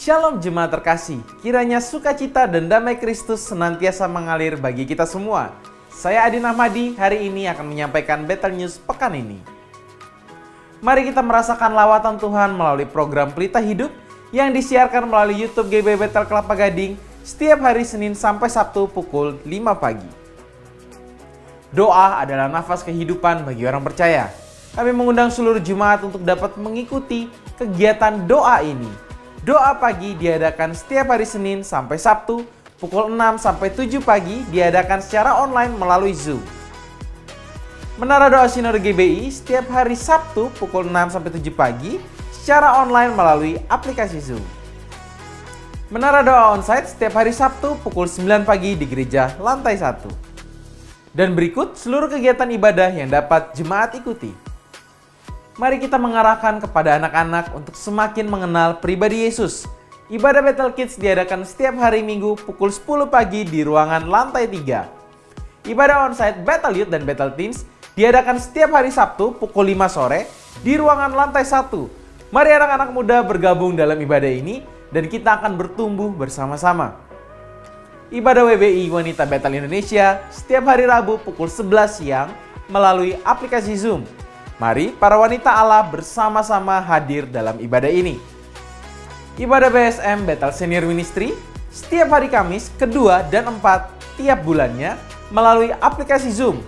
Shalom jemaat terkasih, kiranya sukacita dan damai Kristus senantiasa mengalir bagi kita semua. Saya Adin Ahmadi, hari ini akan menyampaikan Bethel News pekan ini. Mari kita merasakan lawatan Tuhan melalui program Pelita Hidup yang disiarkan melalui YouTube GB Bethel Kelapa Gading setiap hari Senin sampai Sabtu pukul 5 pagi. Doa adalah nafas kehidupan bagi orang percaya. Kami mengundang seluruh jemaat untuk dapat mengikuti kegiatan doa ini. Doa pagi diadakan setiap hari Senin sampai Sabtu pukul 6 sampai 7 pagi diadakan secara online melalui Zoom. Menara Doa Sinode GBI setiap hari Sabtu pukul 6 sampai 7 pagi secara online melalui aplikasi Zoom. Menara Doa Onsite setiap hari Sabtu pukul 9 pagi di gereja lantai 1. Dan berikut seluruh kegiatan ibadah yang dapat jemaat ikuti. Mari kita mengarahkan kepada anak-anak untuk semakin mengenal pribadi Yesus. Ibadah Bethel Kids diadakan setiap hari Minggu pukul 10 pagi di ruangan lantai 3. Ibadah onsite Bethel Youth dan Bethel Teens diadakan setiap hari Sabtu pukul 5 sore di ruangan lantai 1. Mari anak-anak muda bergabung dalam ibadah ini dan kita akan bertumbuh bersama-sama. Ibadah WBI Wanita Bethel Indonesia setiap hari Rabu pukul 11 siang melalui aplikasi Zoom. Mari para wanita Allah bersama-sama hadir dalam ibadah ini. Ibadah BSM Bethel Senior Ministry setiap hari Kamis kedua dan 4 tiap bulannya melalui aplikasi Zoom.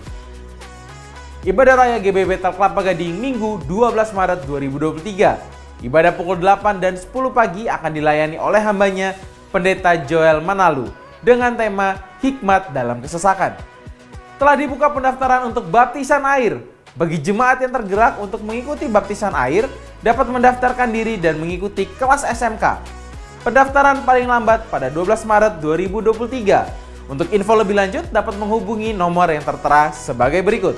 Ibadah Raya GB Bethel Kelapa Gading Minggu 12 Maret 2023. Ibadah pukul 8 dan 10 pagi akan dilayani oleh hambanya Pendeta Joel Manalu dengan tema Hikmat dalam Kesesakan. Telah dibuka pendaftaran untuk baptisan air. Bagi jemaat yang tergerak untuk mengikuti baptisan air, dapat mendaftarkan diri dan mengikuti kelas SMK. Pendaftaran paling lambat pada 12 Maret 2023. Untuk info lebih lanjut dapat menghubungi nomor yang tertera sebagai berikut.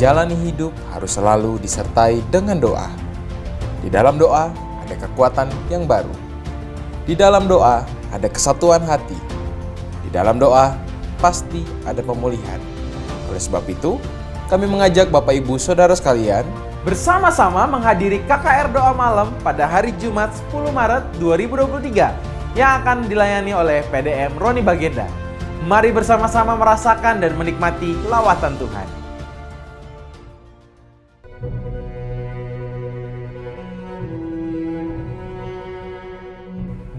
Jalani hidup harus selalu disertai dengan doa. Di dalam doa ada kekuatan yang baru. Di dalam doa ada kesatuan hati. Di dalam doa pasti ada pemulihan. Oleh sebab itu, kami mengajak Bapak Ibu Saudara sekalian bersama-sama menghadiri KKR Doa Malam pada hari Jumat 10 Maret 2023 yang akan dilayani oleh PDM Roni Bagenda. Mari bersama-sama merasakan dan menikmati lawatan Tuhan.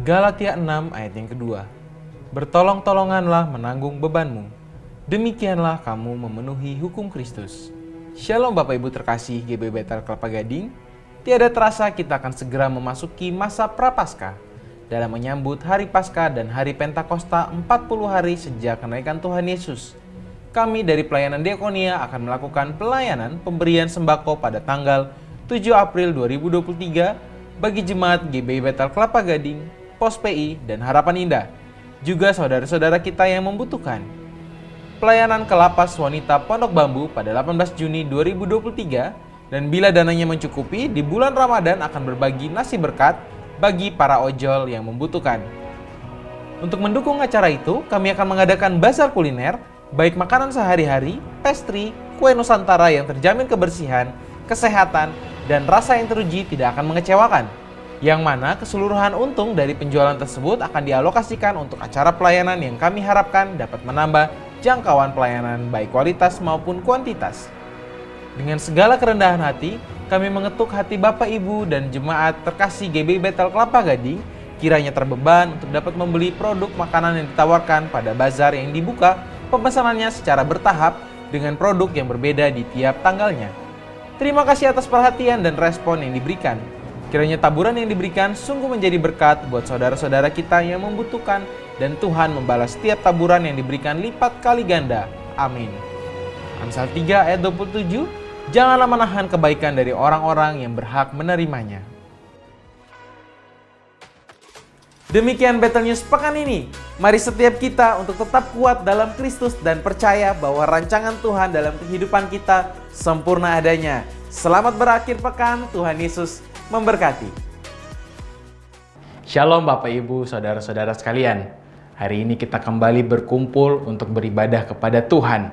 Galatia 6 ayat yang kedua. Bertolong-tolonganlah menanggung bebanmu. Demikianlah kamu memenuhi hukum Kristus. Shalom Bapak Ibu terkasih GB Bethel Kelapa Gading. Tiada terasa kita akan segera memasuki masa Prapaskah dalam menyambut hari Paskah dan hari Pentakosta 40 hari sejak kenaikan Tuhan Yesus. Kami dari pelayanan Diakonia akan melakukan pelayanan pemberian sembako pada tanggal 7 April 2023 bagi jemaat GBI Bethel Kelapa Gading, Pos PI, dan Harapan Indah, juga saudara-saudara kita yang membutuhkan. Pelayanan ke Lapas Wanita Pondok Bambu pada 18 Juni 2023, dan bila dananya mencukupi, di bulan Ramadan akan berbagi nasi berkat bagi para ojol yang membutuhkan. Untuk mendukung acara itu, kami akan mengadakan bazar kuliner, baik makanan sehari-hari, pastry, kue Nusantara yang terjamin kebersihan, kesehatan, dan rasa yang teruji tidak akan mengecewakan. Yang mana keseluruhan untung dari penjualan tersebut akan dialokasikan untuk acara pelayanan yang kami harapkan dapat menambah jangkauan pelayanan baik kualitas maupun kuantitas. Dengan segala kerendahan hati, kami mengetuk hati Bapak Ibu dan jemaat terkasih GBI Bethel Kelapa Gading kiranya terbeban untuk dapat membeli produk makanan yang ditawarkan pada bazar yang dibuka pemesanannya secara bertahap dengan produk yang berbeda di tiap tanggalnya. Terima kasih atas perhatian dan respon yang diberikan. Kiranya taburan yang diberikan sungguh menjadi berkat buat saudara-saudara kita yang membutuhkan dan Tuhan membalas setiap taburan yang diberikan lipat kali ganda. Amin. Amsal 3 ayat 27, janganlah menahan kebaikan dari orang-orang yang berhak menerimanya. Demikian Bethel News pekan ini. Mari setiap kita untuk tetap kuat dalam Kristus dan percaya bahwa rancangan Tuhan dalam kehidupan kita sempurna adanya. Selamat berakhir pekan, Tuhan Yesus memberkati. Shalom Bapak Ibu, Saudara-saudara sekalian. Hari ini kita kembali berkumpul untuk beribadah kepada Tuhan.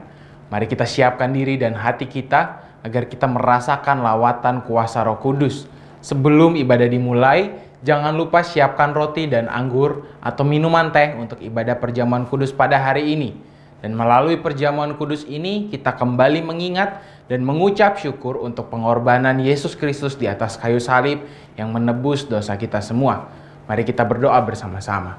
Mari kita siapkan diri dan hati kita agar kita merasakan lawatan kuasa Roh Kudus. Sebelum ibadah dimulai, jangan lupa siapkan roti dan anggur atau minuman teh untuk ibadah perjamuan kudus pada hari ini. Dan melalui perjamuan kudus ini, kita kembali mengingat dan mengucap syukur untuk pengorbanan Yesus Kristus di atas kayu salib yang menebus dosa kita semua. Mari kita berdoa bersama-sama.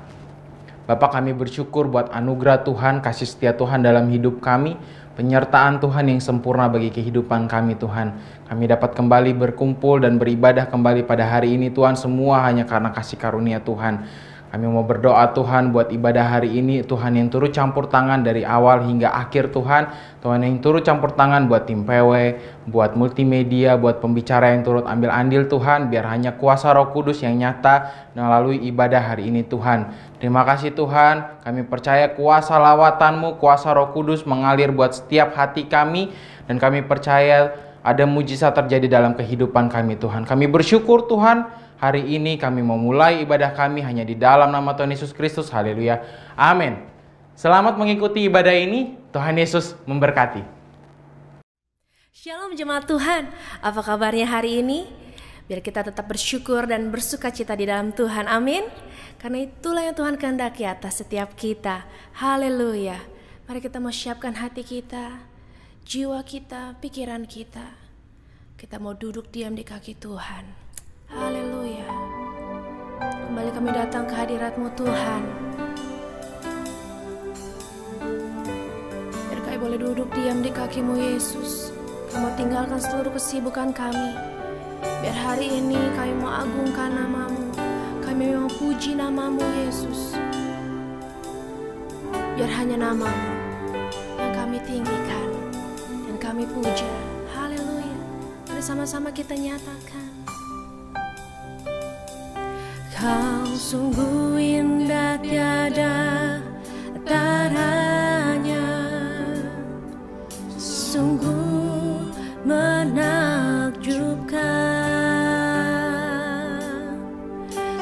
Bapa, kami bersyukur buat anugerah Tuhan, kasih setia Tuhan dalam hidup kami, penyertaan Tuhan yang sempurna bagi kehidupan kami Tuhan. Kami dapat kembali berkumpul dan beribadah kembali pada hari ini Tuhan, semua hanya karena kasih karunia Tuhan. Kami mau berdoa Tuhan buat ibadah hari ini, Tuhan yang turut campur tangan dari awal hingga akhir Tuhan. Tuhan yang turut campur tangan buat tim PW, buat multimedia, buat pembicara yang turut ambil andil Tuhan. Biar hanya kuasa Roh Kudus yang nyata melalui ibadah hari ini Tuhan. Terima kasih Tuhan, kami percaya kuasa lawatan-Mu, kuasa Roh Kudus mengalir buat setiap hati kami. Dan kami percaya ada mujizat terjadi dalam kehidupan kami Tuhan. Kami bersyukur Tuhan. Hari ini kami memulai ibadah kami hanya di dalam nama Tuhan Yesus Kristus. Haleluya. Amin. Selamat mengikuti ibadah ini. Tuhan Yesus memberkati. Shalom jemaat Tuhan. Apa kabarnya hari ini? Biar kita tetap bersyukur dan bersuka cita di dalam Tuhan. Amin. Karena itulah yang Tuhan kehendaki atas setiap kita. Haleluya. Mari kita mau siapkan hati kita, jiwa kita, pikiran kita. Kita mau duduk diam di kaki Tuhan. Haleluya. Kembali kami datang ke hadirat-Mu Tuhan. Biar kami boleh duduk diam di kaki-Mu Yesus. Kami mau tinggalkan seluruh kesibukan kami. Biar hari ini kami mau agungkan nama-Mu. Kami mau puji nama-Mu Yesus. Biar hanya nama-Mu yang kami tinggikan dan kami puja. Haleluya. Mari sama-sama kita nyatakan. Kau sungguh indah tiada taranya, sungguh menakjubkan,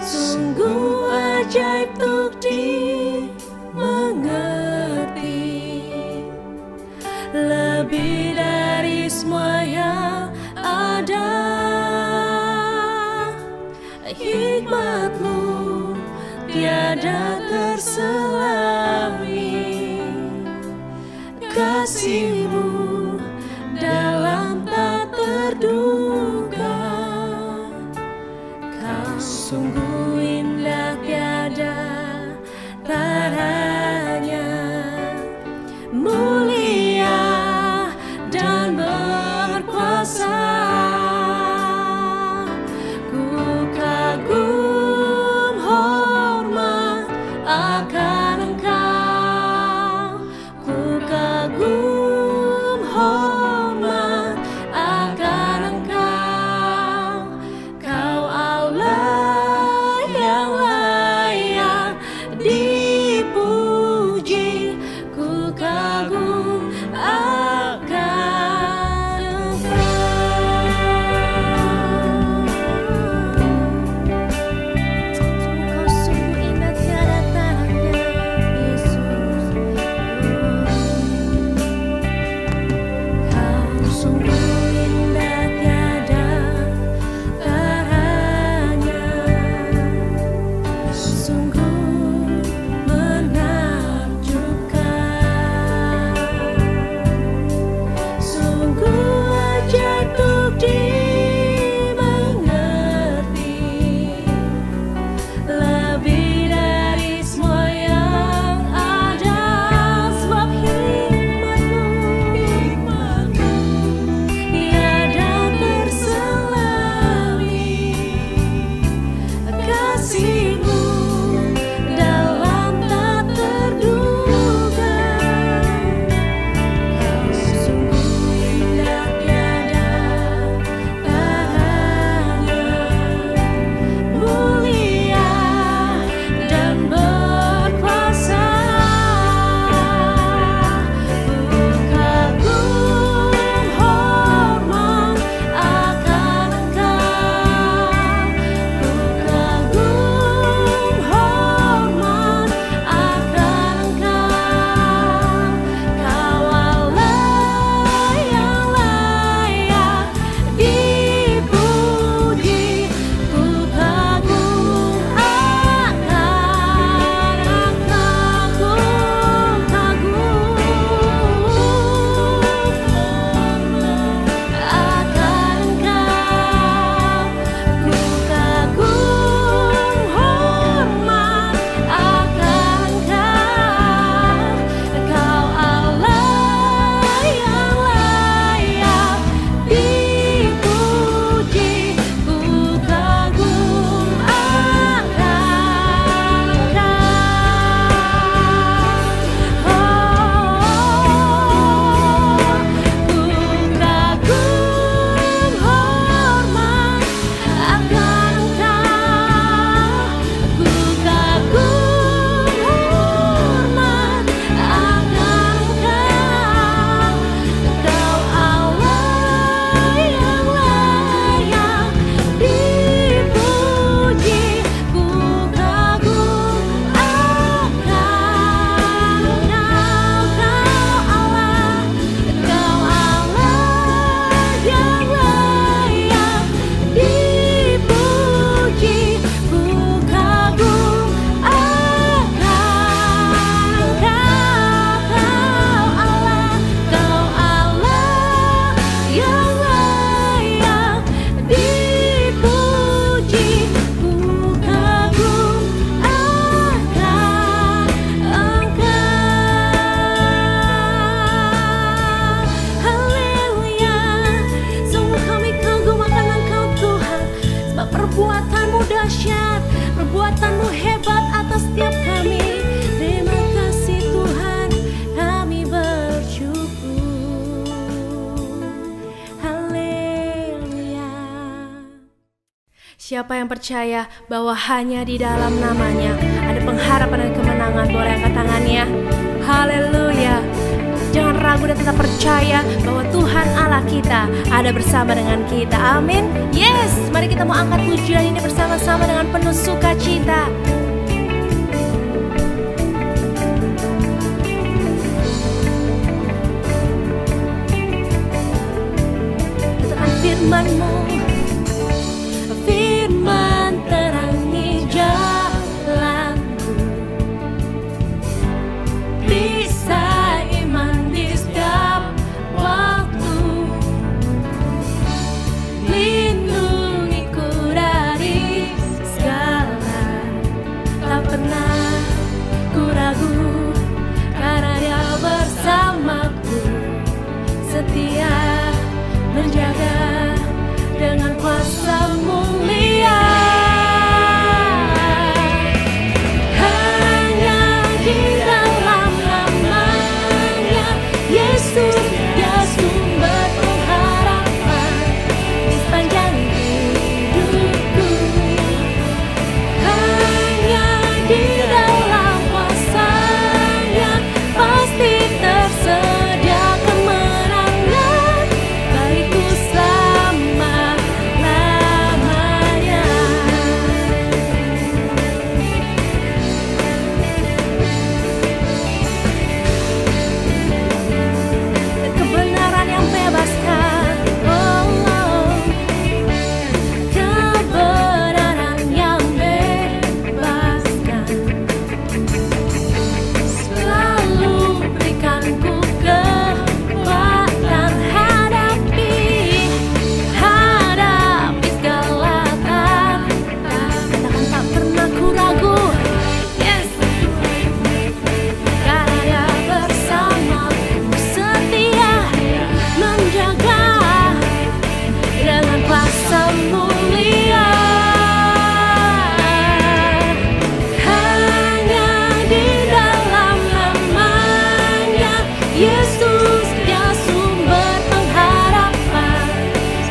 sungguh ajaib untuk dimengerti, lebih dari semua yang ada. Hikmat-Mu tiada terselami, kasih-Mu dalam tak terduga. Kau sungguh indah tiada taranya, mulia dan berkuasa. Akan Engkau, ku kagum Siapa yang percaya bahwa hanya di dalam namanya ada pengharapan dan kemenangan, boleh angkat tangannya. Haleluya. Jangan ragu dan tetap percaya bahwa Tuhan Allah kita ada bersama dengan kita. Amin. Yes, mari kita mau angkat pujian ini bersama-sama dengan penuh sukacita. Katakan firman-Mu, firman terangi jalanku, bisa iman di setiap waktu, lindungiku dari segala, tak pernah ku ragu, karena Dia bersamaku, setia menjaga dengan kuasa mulia. Hanya di dalam namanya Yesus, Dia sumber pengharapan di sepanjang hidupku. Hanya di dalam kuasa-Nya pasti tersedia kemenangan bagiku selama-lamanya. Kebenaran yang bebaskan, kebenaran yang bebaskan, selalu berikanku kekuatan hadapi segala tantangan. Katakan tak pernah ku ragu. Yes, karena Dia bersamaku, setia menjaga dengan kuasa mulia. Hanya di dalam namanya Yesus, Dia sumber pengharapan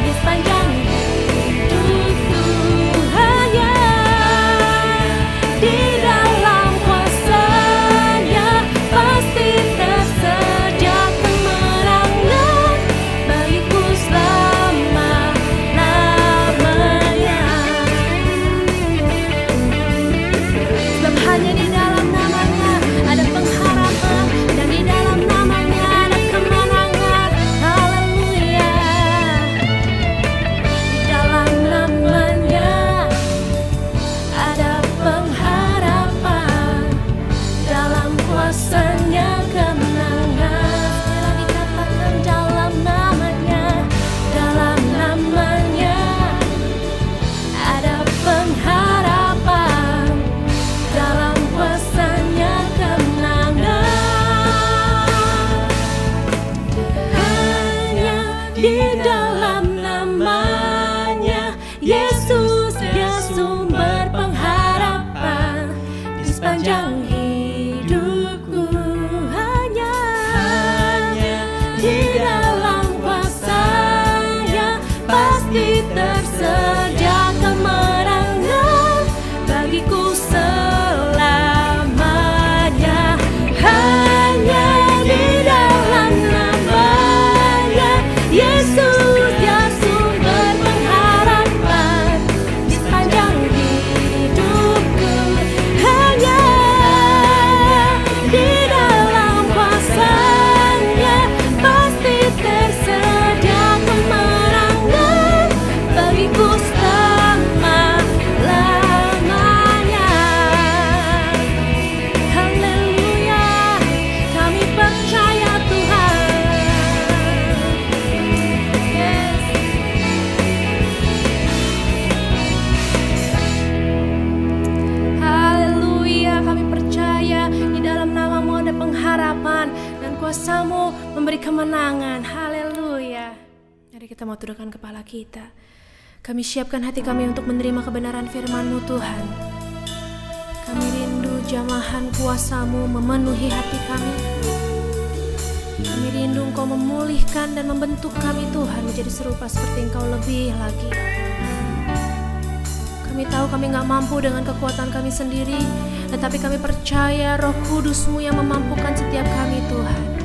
di sepanjang hidupku. Hanya di dalam kuasa-Nya pasti tersedia kemenangan bagiku selama-lamanya. Sebab hanya di dalam namanya ada pengharapan, dan di dalam namanya ada kemenangan. Haleluya. Di dalam namanya ada pengharapan, dalam kuasa-Nya kemenangan. Sekali dikatakan dalam namanya ada pengharapan, dalam kuasa-Nya kemenangan. Hanya di dalam namanya Yesus, Dia sumber pengharapan di sepanjang hidupku. Hanya di dalam kuasa-Nya pasti tersedia kemenangan bagiku selamanya. Hanya di dalam namanya Yesus, Dia sumber pengharapan di sepanjang hidupku. Hanya di dalam kuasa-Nya pasti tersedia kemenangan bagiku selama-lamanya. Haleluya, kami percaya Tuhan. Yes. Haleluya, kami percaya di dalam nama-Mu ada pengharapan dan kuasa-Mu memberi kemenangan. Haleluya. Mari kita mau tundukkan kepala kita. Kami siapkan hati kami untuk menerima kebenaran firman-Mu Tuhan. Kami rindu jamahan kuasa-Mu memenuhi hati kami. Kami rindu Engkau memulihkan dan membentuk kami Tuhan menjadi serupa seperti Engkau lebih lagi. Kami tahu kami gak mampu dengan kekuatan kami sendiri, tetapi kami percaya Roh Kudus-Mu yang memampukan setiap kami, Tuhan.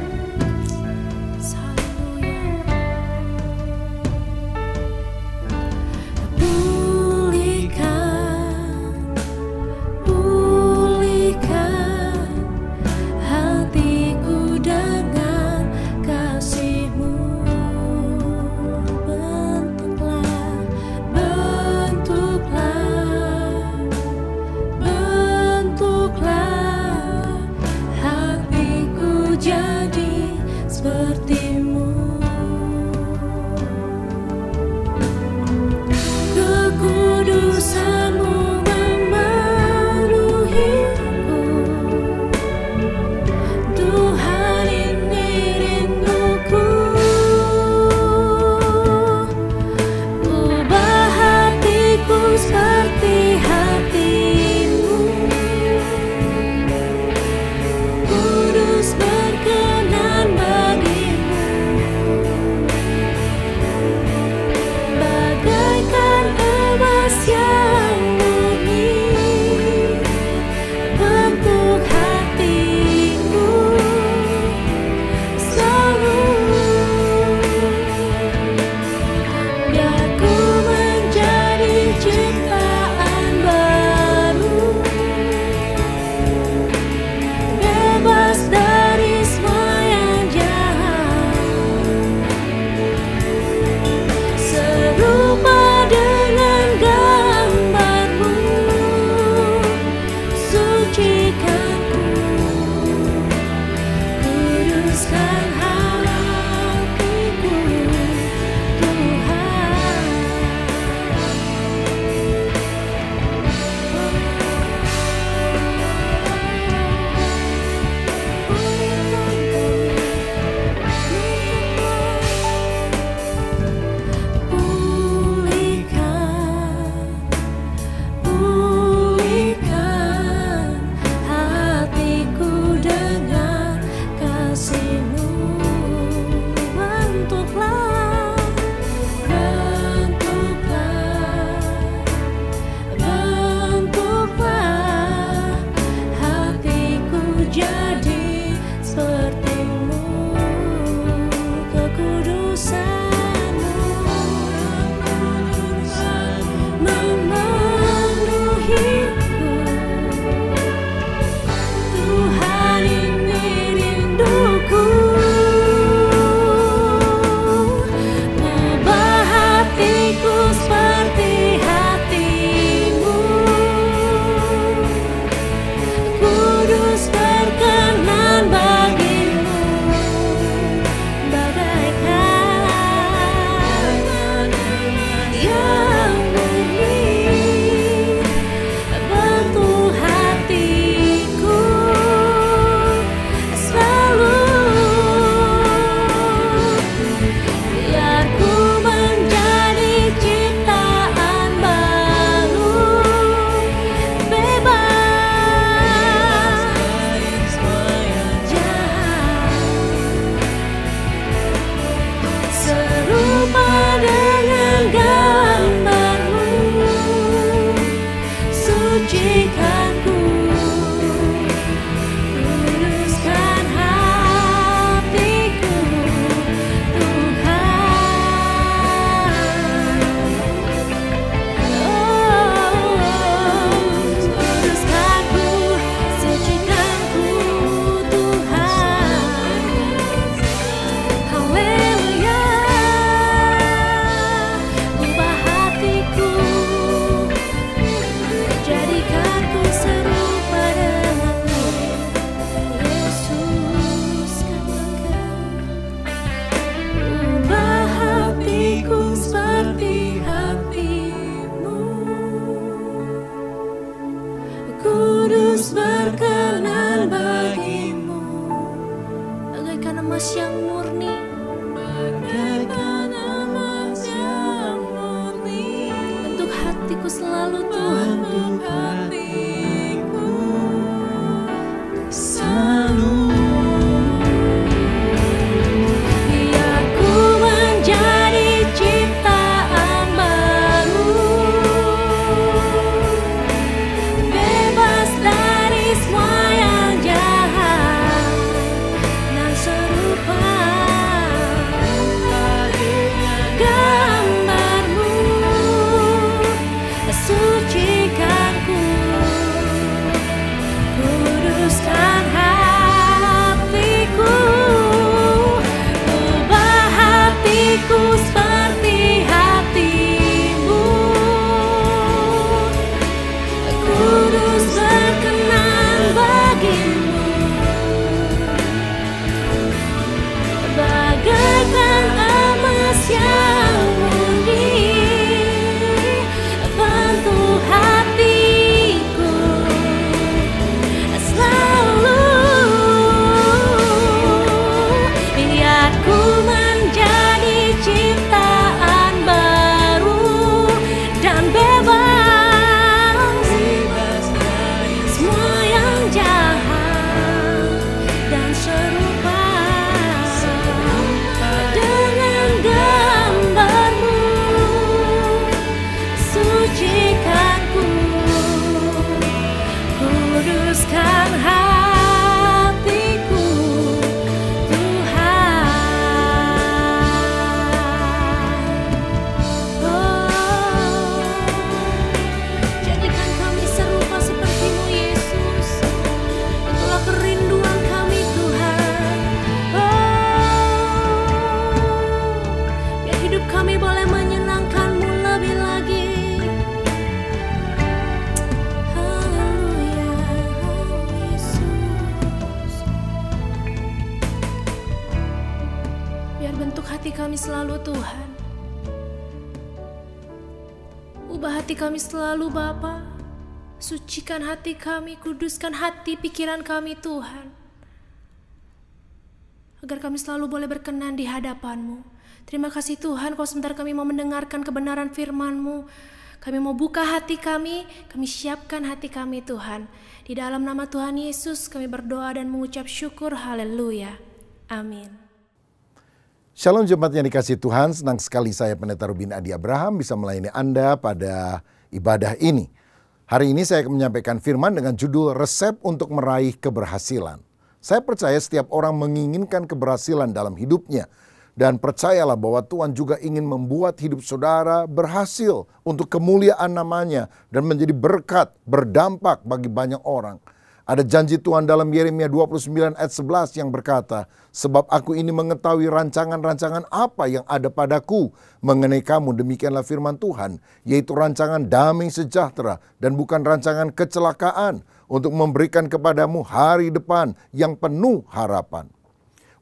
hati kami selalu Tuhan. Ubah hati kami selalu Bapa. Sucikan hati kami, kuduskan hati pikiran kami Tuhan. Agar kami selalu boleh berkenan di hadapan-Mu. Terima kasih Tuhan, kalau sebentar kami mau mendengarkan kebenaran firman-Mu. Kami mau buka hati kami siapkan hati kami Tuhan. Di dalam nama Tuhan Yesus kami berdoa dan mengucap syukur, haleluya. Amin. Shalom jemaat yang dikasihi Tuhan, senang sekali saya Pendeta Ruben Adi Abraham bisa melayani Anda pada ibadah ini. Hari ini saya akan menyampaikan firman dengan judul Resep untuk Meraih Keberhasilan. Saya percaya setiap orang menginginkan keberhasilan dalam hidupnya. Dan percayalah bahwa Tuhan juga ingin membuat hidup saudara berhasil untuk kemuliaan namanya dan menjadi berkat, berdampak bagi banyak orang. Ada janji Tuhan dalam Yeremia 29 ayat 11 yang berkata, sebab aku ini mengetahui rancangan-rancangan apa yang ada padaku mengenai kamu, demikianlah firman Tuhan, yaitu rancangan damai sejahtera dan bukan rancangan kecelakaan, untuk memberikan kepadamu hari depan yang penuh harapan.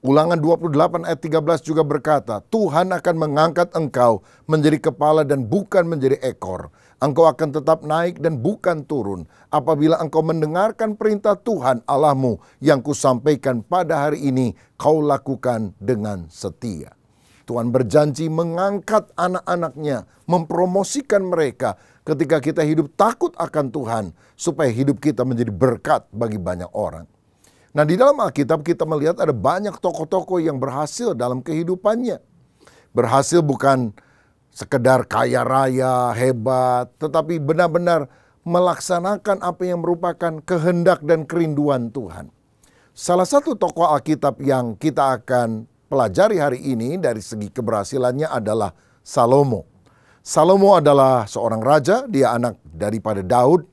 Ulangan 28 ayat 13 juga berkata, Tuhan akan mengangkat engkau menjadi kepala dan bukan menjadi ekor. Engkau akan tetap naik dan bukan turun apabila engkau mendengarkan perintah Tuhan Allahmu yang kusampaikan pada hari ini, kau lakukan dengan setia. Tuhan berjanji mengangkat anak-anaknya, mempromosikan mereka ketika kita hidup takut akan Tuhan, supaya hidup kita menjadi berkat bagi banyak orang. Nah, di dalam Alkitab kita melihat ada banyak tokoh-tokoh yang berhasil dalam kehidupannya. Berhasil bukan sekedar kaya raya, hebat, tetapi benar-benar melaksanakan apa yang merupakan kehendak dan kerinduan Tuhan. Salah satu tokoh Alkitab yang kita akan pelajari hari ini dari segi keberhasilannya adalah Salomo. Salomo adalah seorang raja, dia anak daripada Daud.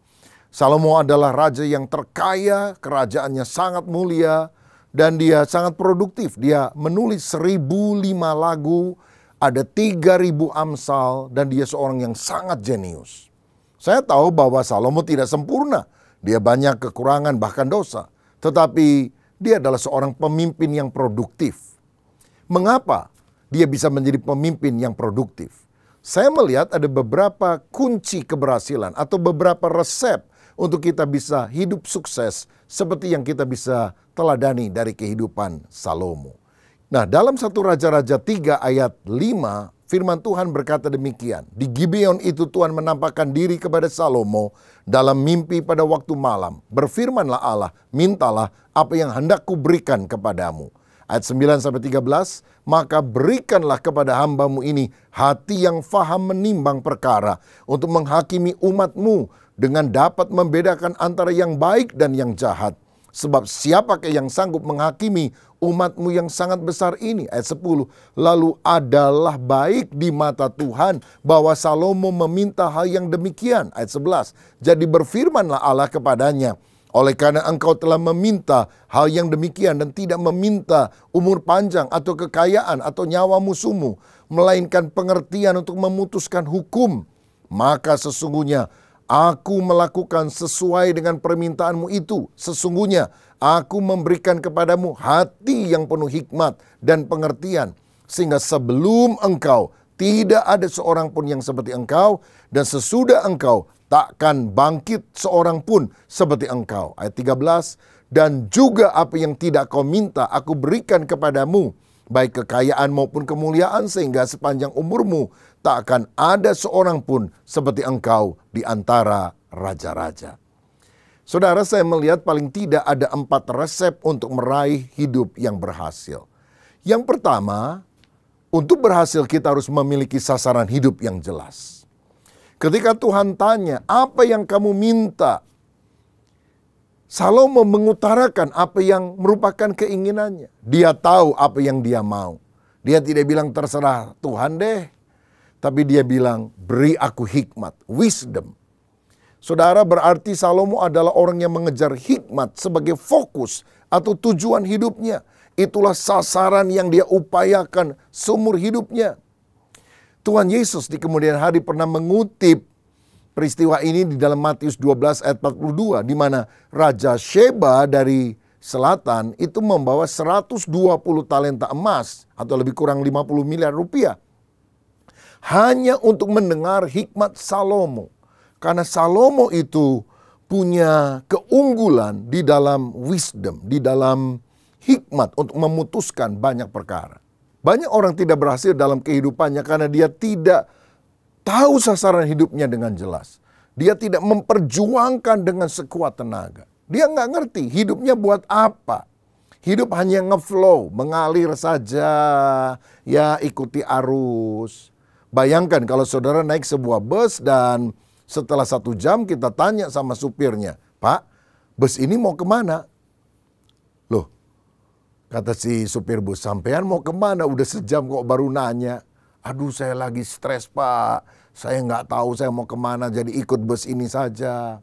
Salomo adalah raja yang terkaya, kerajaannya sangat mulia, dan dia sangat produktif. Dia menulis 1005 lagu, ada 3000 amsal, dan dia seorang yang sangat jenius. Saya tahu bahwa Salomo tidak sempurna, dia banyak kekurangan bahkan dosa. Tetapi dia adalah seorang pemimpin yang produktif. Mengapa dia bisa menjadi pemimpin yang produktif? Saya melihat ada beberapa kunci keberhasilan atau beberapa resep untuk kita bisa hidup sukses seperti yang kita bisa teladani dari kehidupan Salomo. Nah, dalam 1 Raja-Raja 3 ayat 5, firman Tuhan berkata demikian. Di Gibeon itu Tuhan menampakkan diri kepada Salomo dalam mimpi pada waktu malam. Berfirmanlah Allah, mintalah apa yang hendak kuberikan kepadamu. Ayat 9-13, maka berikanlah kepada hambamu ini hati yang faham menimbang perkara untuk menghakimi umatmu dengan dapat membedakan antara yang baik dan yang jahat. Sebab siapakah yang sanggup menghakimi umatmu yang sangat besar ini? Ayat 10, lalu adalah baik di mata Tuhan bahwa Salomo meminta hal yang demikian. Ayat 11, jadi berfirmanlah Allah kepadanya, oleh karena engkau telah meminta hal yang demikian dan tidak meminta umur panjang atau kekayaan atau nyawa musuhmu, melainkan pengertian untuk memutuskan hukum, maka sesungguhnya aku melakukan sesuai dengan permintaanmu itu. Sesungguhnya aku memberikan kepadamu hati yang penuh hikmat dan pengertian, sehingga sebelum engkau tidak ada seorang pun yang seperti engkau, dan sesudah engkau takkan bangkit seorang pun seperti engkau. Ayat 13, dan juga apa yang tidak kau minta aku berikan kepadamu, baik kekayaan maupun kemuliaan, sehingga sepanjang umurmu tak akan ada seorang pun seperti engkau di antara raja-raja. Saudara, saya melihat paling tidak ada 4 resep untuk meraih hidup yang berhasil. Yang pertama, untuk berhasil kita harus memiliki sasaran hidup yang jelas. Ketika Tuhan tanya, apa yang kamu minta? Salomo mengutarakan apa yang merupakan keinginannya. Dia tahu apa yang dia mau. Dia tidak bilang terserah Tuhan deh. Tapi dia bilang, beri aku hikmat, wisdom. Saudara, berarti Salomo adalah orang yang mengejar hikmat sebagai fokus atau tujuan hidupnya. Itulah sasaran yang dia upayakan seumur hidupnya. Tuhan Yesus di kemudian hari pernah mengutip peristiwa ini di dalam Matius 12 ayat 42, di mana Raja Sheba dari Selatan itu membawa 120 talenta emas atau lebih kurang 50 miliar rupiah. Hanya untuk mendengar hikmat Salomo. Karena Salomo itu punya keunggulan di dalam wisdom, di dalam hikmat untuk memutuskan banyak perkara. Banyak orang tidak berhasil dalam kehidupannya karena dia tidak tahu sasaran hidupnya dengan jelas. Dia tidak memperjuangkan dengan sekuat tenaga. Dia nggak ngerti hidupnya buat apa. Hidup hanya ngeflow, mengalir saja, ya ikuti arus. Bayangkan kalau saudara naik sebuah bus dan setelah 1 jam kita tanya sama supirnya, "Pak, bus ini mau kemana?" Loh, kata si supir bus, "Sampean mau kemana? Udah sejam kok baru nanya." "Aduh, saya lagi stres, Pak. Saya nggak tahu saya mau kemana, jadi ikut bus ini saja."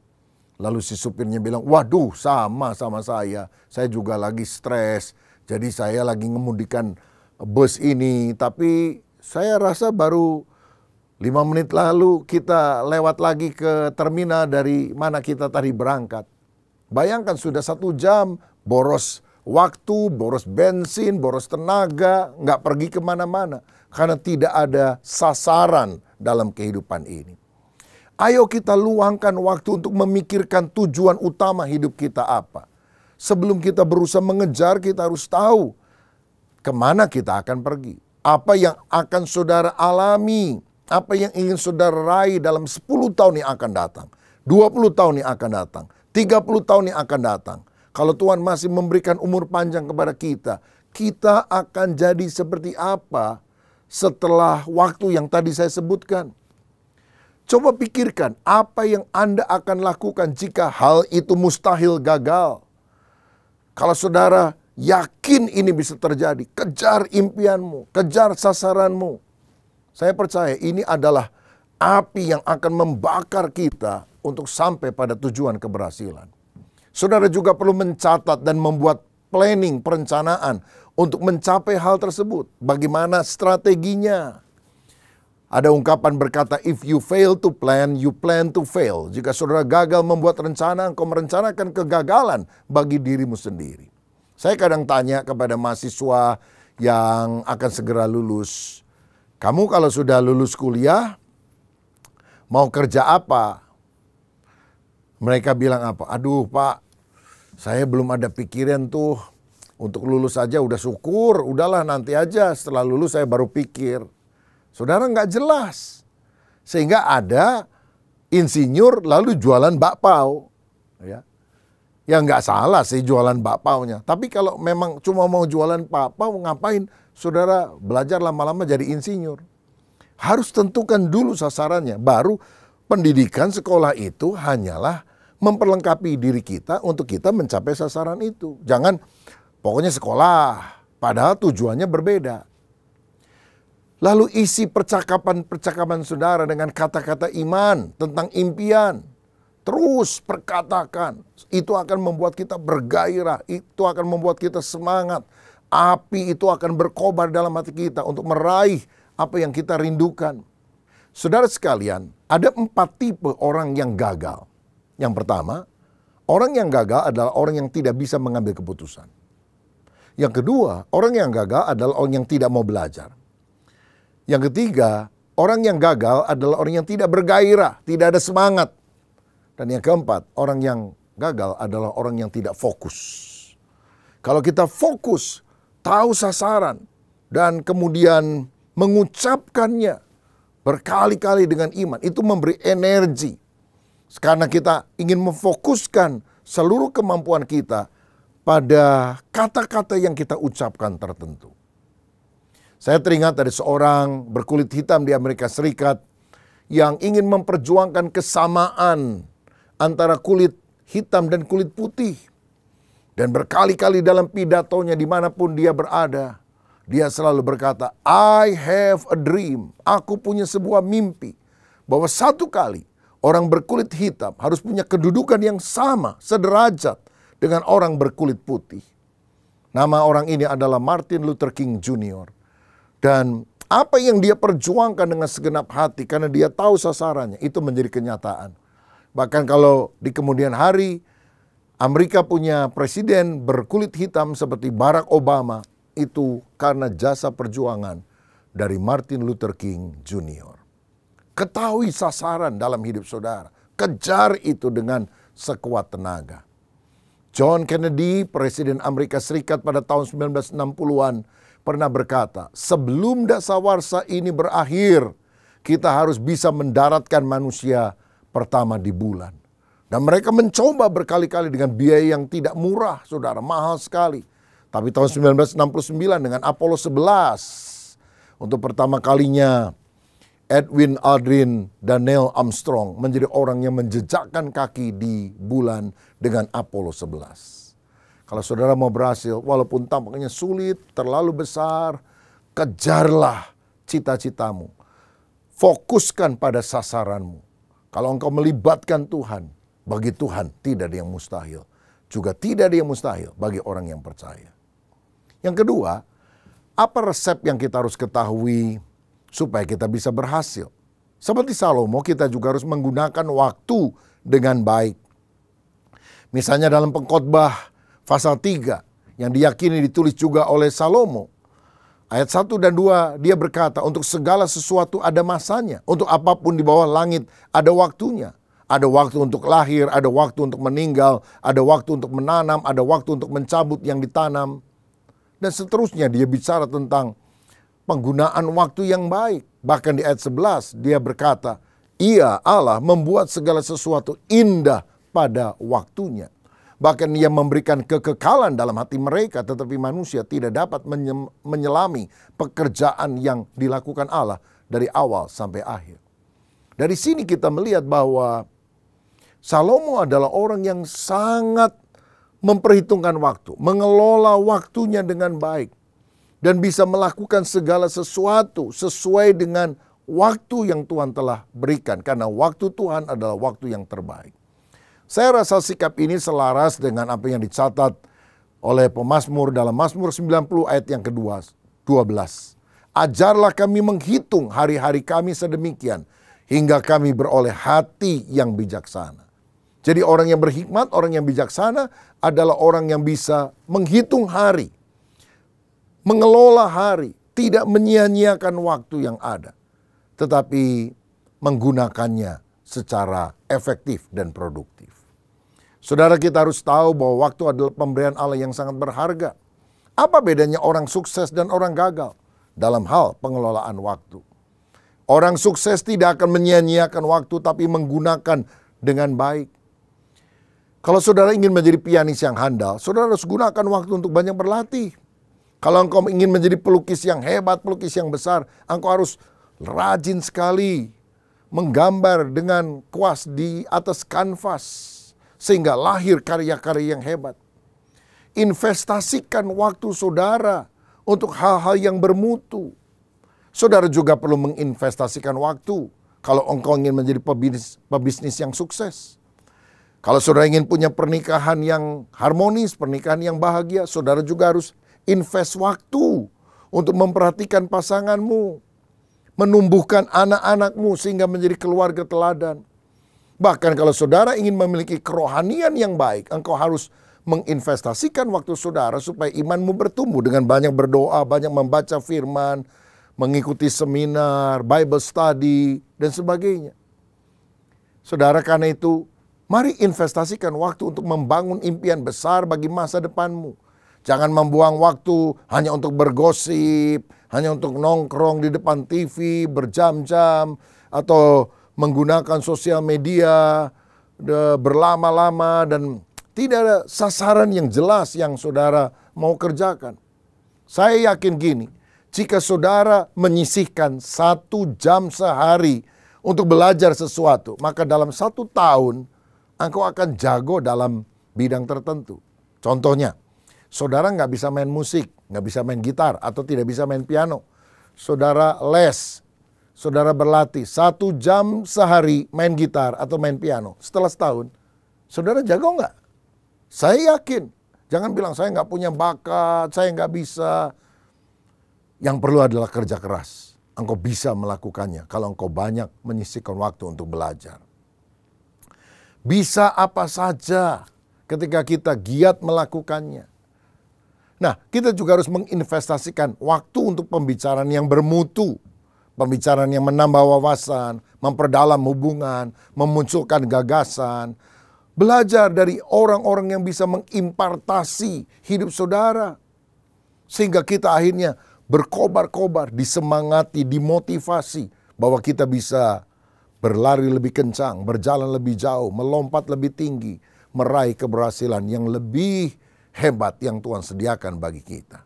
Lalu si supirnya bilang, "Waduh, sama saya. Saya juga lagi stres. Jadi saya lagi ngemudikan bus ini. Tapi saya rasa baru 5 menit lalu kita lewat lagi ke terminal dari mana kita tadi berangkat." Bayangkan sudah 1 jam, boros waktu, boros bensin, boros tenaga, nggak pergi kemana-mana. Karena tidak ada sasaran dalam kehidupan ini. Ayo kita luangkan waktu untuk memikirkan tujuan utama hidup kita apa. Sebelum kita berusaha mengejar, kita harus tahu kemana kita akan pergi. Apa yang akan saudara alami, apa yang ingin saudara raih dalam 10 tahun yang akan datang. 20 tahun yang akan datang, 30 tahun yang akan datang. Kalau Tuhan masih memberikan umur panjang kepada kita, kita akan jadi seperti apa setelah waktu yang tadi saya sebutkan. Coba pikirkan apa yang Anda akan lakukan jika hal itu mustahil gagal. Kalau saudara yakin ini bisa terjadi, kejar impianmu, kejar sasaranmu. Saya percaya ini adalah api yang akan membakar kita untuk sampai pada tujuan keberhasilan. Saudara juga perlu mencatat dan membuat planning, perencanaan untuk mencapai hal tersebut. Bagaimana strateginya? Ada ungkapan berkata, "If you fail to plan, you plan to fail." Jika saudara gagal membuat rencana, engkau merencanakan kegagalan bagi dirimu sendiri. Saya kadang tanya kepada mahasiswa yang akan segera lulus, "Kamu kalau sudah lulus kuliah, mau kerja apa?" Mereka bilang apa? "Aduh Pak, saya belum ada pikiran tuh. Untuk lulus aja udah syukur, udahlah nanti aja setelah lulus saya baru pikir." Saudara nggak jelas. Sehingga ada insinyur lalu jualan bakpao. Ya nggak salah sih jualan bakpaonya. Tapi kalau memang cuma mau jualan bakpao, ngapain saudara belajar lama-lama jadi insinyur? Harus tentukan dulu sasarannya. Baru pendidikan sekolah itu hanyalah memperlengkapi diri kita untuk kita mencapai sasaran itu. Jangan pokoknya sekolah, padahal tujuannya berbeda. Lalu isi percakapan saudara dengan kata-kata iman tentang impian. Terus perkatakan. Itu akan membuat kita bergairah. Itu akan membuat kita semangat. Api itu akan berkobar dalam hati kita untuk meraih apa yang kita rindukan. Saudara sekalian, ada 4 tipe orang yang gagal. Yang pertama, orang yang gagal adalah orang yang tidak bisa mengambil keputusan. Yang kedua, orang yang gagal adalah orang yang tidak mau belajar. Yang ketiga, orang yang gagal adalah orang yang tidak bergairah, tidak ada semangat. Dan yang keempat, orang yang gagal adalah orang yang tidak fokus. Kalau kita fokus, tahu sasaran, dan kemudian mengucapkannya berkali-kali dengan iman, itu memberi energi. Karena kita ingin memfokuskan seluruh kemampuan kita pada kata-kata yang kita ucapkan tertentu. Saya teringat dari seorang berkulit hitam di Amerika Serikat yang ingin memperjuangkan kesamaan antara kulit hitam dan kulit putih. Dan berkali-kali dalam pidatonya dimanapun dia berada, dia selalu berkata, "I have a dream." Aku punya sebuah mimpi bahwa satu kali orang berkulit hitam harus punya kedudukan yang sama, sederajat dengan orang berkulit putih. Nama orang ini adalah Martin Luther King Jr. Dan apa yang dia perjuangkan dengan segenap hati karena dia tahu sasarannya, itu menjadi kenyataan. Bahkan kalau di kemudian hari Amerika punya presiden berkulit hitam seperti Barack Obama itu karena jasa perjuangan dari Martin Luther King Jr. Ketahui sasaran dalam hidup saudara. Kejar itu dengan sekuat tenaga. John Kennedy, Presiden Amerika Serikat pada tahun 1960-an, pernah berkata, sebelum dasawarsa ini berakhir, kita harus bisa mendaratkan manusia pertama di bulan. Dan mereka mencoba berkali-kali dengan biaya yang tidak murah, saudara, mahal sekali. Tapi tahun 1969 dengan Apollo 11, untuk pertama kalinya Edwin Aldrin dan Neil Armstrong menjadi orang yang menjejakkan kaki di bulan dengan Apollo 11. Kalau saudara mau berhasil, walaupun tampaknya sulit, terlalu besar, kejarlah cita-citamu. Fokuskan pada sasaranmu. Kalau engkau melibatkan Tuhan, bagi Tuhan tidak ada yang mustahil. Juga tidak ada yang mustahil bagi orang yang percaya. Yang kedua, apa resep yang kita harus ketahui supaya kita bisa berhasil? Seperti Salomo, kita juga harus menggunakan waktu dengan baik. Misalnya dalam Pengkhotbah pasal 3 yang diyakini ditulis juga oleh Salomo. Ayat 1 dan 2 dia berkata, untuk segala sesuatu ada masanya. Untuk apapun di bawah langit ada waktunya. Ada waktu untuk lahir, ada waktu untuk meninggal, ada waktu untuk menanam, ada waktu untuk mencabut yang ditanam. Dan seterusnya dia bicara tentang penggunaan waktu yang baik. Bahkan di ayat 11 dia berkata, Ia Allah membuat segala sesuatu indah pada waktunya. Bahkan Ia memberikan kekekalan dalam hati mereka, tetapi manusia tidak dapat menyelami pekerjaan yang dilakukan Allah dari awal sampai akhir. Dari sini kita melihat bahwa Salomo adalah orang yang sangat memperhitungkan waktu, mengelola waktunya dengan baik, dan bisa melakukan segala sesuatu sesuai dengan waktu yang Tuhan telah berikan, karena waktu Tuhan adalah waktu yang terbaik. Saya rasa sikap ini selaras dengan apa yang dicatat oleh pemazmur dalam Mazmur 90 ayat yang ke-12. Ajarlah kami menghitung hari-hari kami sedemikian, hingga kami beroleh hati yang bijaksana. Jadi orang yang berhikmat, orang yang bijaksana adalah orang yang bisa menghitung hari, mengelola hari, tidak menyia-nyiakan waktu yang ada, tetapi menggunakannya secara efektif dan produktif. Saudara, kita harus tahu bahwa waktu adalah pemberian Allah yang sangat berharga. Apa bedanya orang sukses dan orang gagal dalam hal pengelolaan waktu? Orang sukses tidak akan menyia-nyiakan waktu, tapi menggunakan dengan baik. Kalau saudara ingin menjadi pianis yang handal, saudara harus gunakan waktu untuk banyak berlatih. Kalau engkau ingin menjadi pelukis yang hebat, pelukis yang besar, engkau harus rajin sekali menggambar dengan kuas di atas kanvas, sehingga lahir karya-karya yang hebat. Investasikan waktu saudara untuk hal-hal yang bermutu. Saudara juga perlu menginvestasikan waktu kalau engkau ingin menjadi pebisnis yang sukses. Kalau saudara ingin punya pernikahan yang harmonis, pernikahan yang bahagia, saudara juga harus invest waktu untuk memperhatikan pasanganmu, menumbuhkan anak-anakmu sehingga menjadi keluarga teladan. Bahkan kalau saudara ingin memiliki kerohanian yang baik, engkau harus menginvestasikan waktu saudara supaya imanmu bertumbuh dengan banyak berdoa, banyak membaca firman, mengikuti seminar, Bible study, dan sebagainya. Saudara, karena itu, mari investasikan waktu untuk membangun impian besar bagi masa depanmu. Jangan membuang waktu hanya untuk bergosip, hanya untuk nongkrong di depan TV berjam-jam, atau menggunakan sosial media berlama-lama dan tidak ada sasaran yang jelas yang saudara mau kerjakan. Saya yakin gini, jika saudara menyisihkan 1 jam sehari untuk belajar sesuatu, maka dalam 1 tahun engkau akan jago dalam bidang tertentu. Contohnya, saudara nggak bisa main musik, nggak bisa main gitar, atau tidak bisa main piano. Saudara les, saudara berlatih 1 jam sehari main gitar atau main piano. Setelah setahun, saudara jago nggak? Saya yakin. Jangan bilang saya nggak punya bakat, saya nggak bisa. Yang perlu adalah kerja keras. Engkau bisa melakukannya kalau engkau banyak menyisihkan waktu untuk belajar. Bisa apa saja ketika kita giat melakukannya. Nah, kita juga harus menginvestasikan waktu untuk pembicaraan yang bermutu. Pembicaraan yang menambah wawasan, memperdalam hubungan, memunculkan gagasan. Belajar dari orang-orang yang bisa mengimpartasi hidup saudara. Sehingga kita akhirnya berkobar-kobar, disemangati, dimotivasi. Bahwa kita bisa berlari lebih kencang, berjalan lebih jauh, melompat lebih tinggi. Meraih keberhasilan yang lebih hebat yang Tuhan sediakan bagi kita.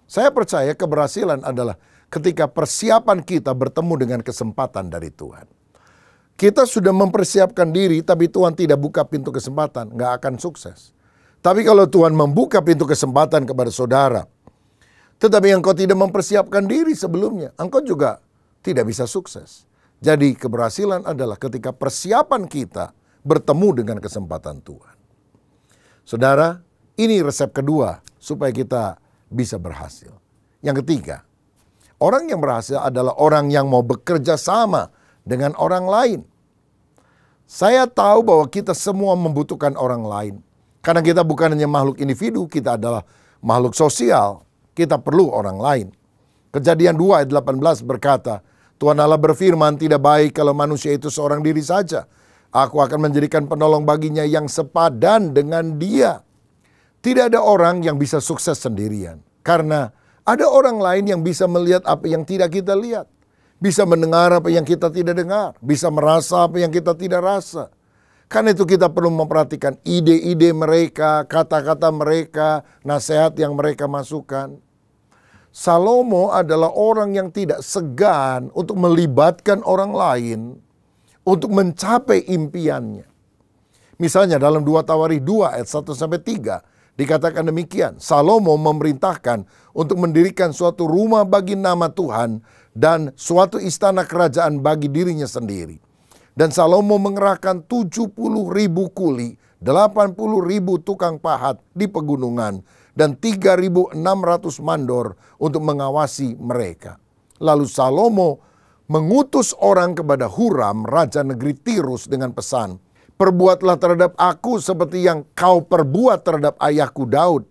Saya percaya keberhasilan adalah ketika persiapan kita bertemu dengan kesempatan dari Tuhan. Kita sudah mempersiapkan diri, tapi Tuhan tidak buka pintu kesempatan, nggak akan sukses. Tapi kalau Tuhan membuka pintu kesempatan kepada saudara, tetapi engkau tidak mempersiapkan diri sebelumnya, engkau juga tidak bisa sukses. Jadi keberhasilan adalah ketika persiapan kita bertemu dengan kesempatan Tuhan. Saudara, ini resep kedua supaya kita bisa berhasil. Yang ketiga, orang yang berhasil adalah orang yang mau bekerja sama dengan orang lain. Saya tahu bahwa kita semua membutuhkan orang lain. Karena kita bukan hanya makhluk individu, kita adalah makhluk sosial. Kita perlu orang lain. Kejadian 2 ayat 18 berkata, Tuhan Allah berfirman, tidak baik kalau manusia itu seorang diri saja. Aku akan menjadikan penolong baginya yang sepadan dengan dia. Tidak ada orang yang bisa sukses sendirian. Karena ada orang lain yang bisa melihat apa yang tidak kita lihat. Bisa mendengar apa yang kita tidak dengar. Bisa merasa apa yang kita tidak rasa. Karena itu kita perlu memperhatikan ide-ide mereka, kata-kata mereka, nasihat yang mereka masukkan. Salomo adalah orang yang tidak segan untuk melibatkan orang lain untuk mencapai impiannya. Misalnya dalam 2 Tawarikh 2 ayat 1-3 dikatakan demikian. Salomo memerintahkan untuk mendirikan suatu rumah bagi nama Tuhan dan suatu istana kerajaan bagi dirinya sendiri. Dan Salomo mengerahkan 70.000 kuli, 80.000 tukang pahat di pegunungan, dan 3.600 mandor untuk mengawasi mereka. Lalu Salomo mengutus orang kepada Huram, raja negeri Tirus dengan pesan, perbuatlah terhadap aku seperti yang kau perbuat terhadap ayahku Daud,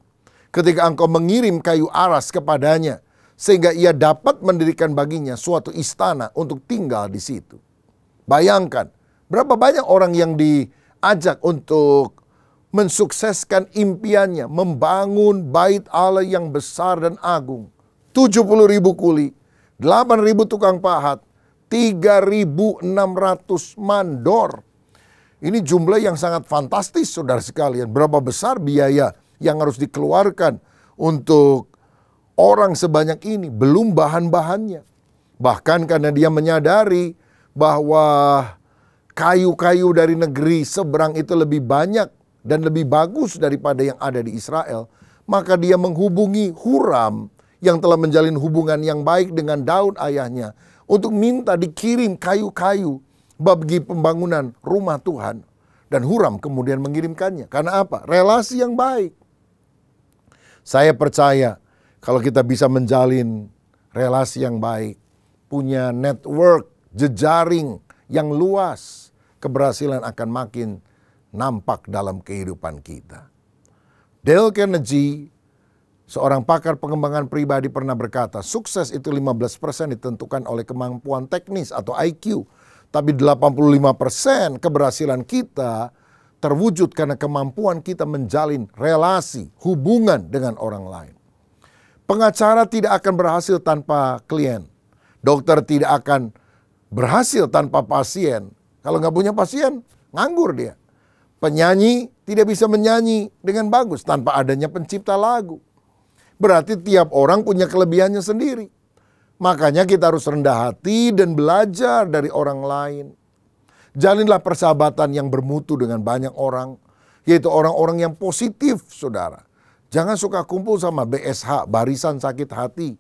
ketika engkau mengirim kayu aras kepadanya, sehingga ia dapat mendirikan baginya suatu istana untuk tinggal di situ. Bayangkan, berapa banyak orang yang diajak untuk mensukseskan impiannya, membangun bait Allah yang besar dan agung. 70.000 kuli, 8.000 tukang pahat, 3.600 mandor. Ini jumlah yang sangat fantastis, saudara sekalian. Berapa besar biaya yang harus dikeluarkan untuk orang sebanyak ini, belum bahan-bahannya. Bahkan karena dia menyadari bahwa kayu-kayu dari negeri seberang itu lebih banyak dan lebih bagus daripada yang ada di Israel, maka dia menghubungi Huram yang telah menjalin hubungan yang baik dengan Daud ayahnya untuk minta dikirim kayu-kayu bagi pembangunan rumah Tuhan. Dan Huram kemudian mengirimkannya. Karena apa? Relasi yang baik. Saya percaya kalau kita bisa menjalin relasi yang baik, punya network, jejaring yang luas, keberhasilan akan makin nampak dalam kehidupan kita. Dale Carnegie, seorang pakar pengembangan pribadi, pernah berkata, sukses itu 15% ditentukan oleh kemampuan teknis atau IQ. Tapi 85% keberhasilan kita terwujud karena kemampuan kita menjalin relasi, hubungan dengan orang lain. Pengacara tidak akan berhasil tanpa klien. Dokter tidak akan berhasil tanpa pasien. Kalau nggak punya pasien, nganggur dia. Penyanyi tidak bisa menyanyi dengan bagus tanpa adanya pencipta lagu. Berarti tiap orang punya kelebihannya sendiri. Makanya kita harus rendah hati dan belajar dari orang lain. Jalinlah persahabatan yang bermutu dengan banyak orang, yaitu orang-orang yang positif, saudara. Jangan suka kumpul sama BSH, barisan sakit hati.